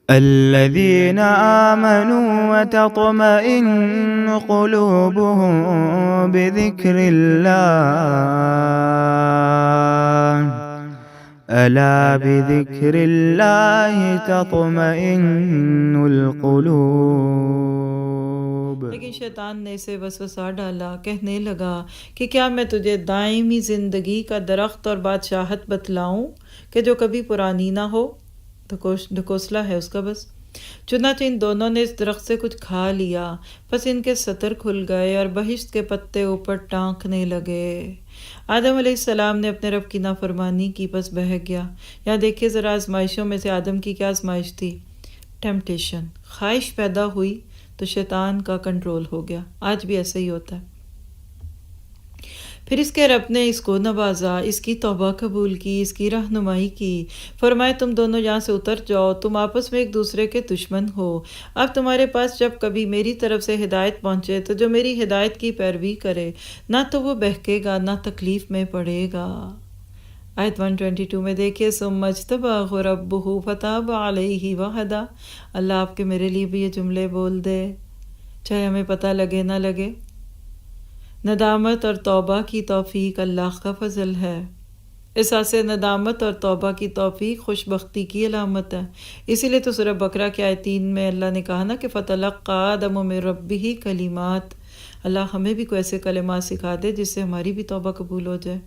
الذين آمنوا وتطمئن قلوبهم بذكر الله ألا بذكر الله تطمئن القلوب۔ لیکن شیطان نے اسے وسوسہ ڈالا، کہنے لگا کہ کیا میں تجھے دائمی زندگی کا درخت اور بادشاہت بتلاؤں کہ جو کبھی پرانی نہ ہو؟ ڈھکوسلا ہے اس کا بس۔ چنانچہ ان دونوں نے اس درخت سے کچھ کھا لیا، پس ان کے سطر کھل گئے اور بہشت کے پتے اوپر ٹانکنے لگے۔ آدم علیہ السلام نے اپنے رب کی نافرمانی کی، پس بہک گیا۔ یہاں دیکھیے ذرا آزمائشوں میں سے آدم کی کیا آزمائش تھی؟ ٹیمپٹیشن، خواہش پیدا ہوئی تو شیطان کا کنٹرول ہو گیا۔ آج بھی ایسا ہی ہوتا ہے۔ پھر اس کے رب نے اس کو نوازا، اس کی توبہ قبول کی، اس کی رہنمائی کی، فرمائے تم دونوں یہاں سے اتر جاؤ، تم آپس میں ایک دوسرے کے دشمن ہو۔ اب تمہارے پاس جب کبھی میری طرف سے ہدایت پہنچے تو جو میری ہدایت کی پیروی کرے نہ تو وہ بہکے گا نہ تکلیف میں پڑے گا۔ آیت 122 میں دیکھیے ثم اجتباہ ربہ فتاب علیہ وہدی۔ اللہ آپ کے میرے لیے بھی یہ جملے بول دے، چاہے ہمیں پتہ لگے نہ لگے۔ ندامت اور توبہ کی توفیق اللہ کا فضل ہے۔ احساس ندامت اور توبہ کی توفیق خوش بختی کی علامت ہے۔ اسی لیے تو سورہ بقرہ کی آیت 3 میں اللہ نے کہا نا کہ فَتَلَقَّىٰ آدَمُ مِن رَبِّهِ کلمات۔ اللہ ہمیں بھی کوئی ایسے کلمات سکھا دے جس سے ہماری بھی توبہ قبول ہو جائے۔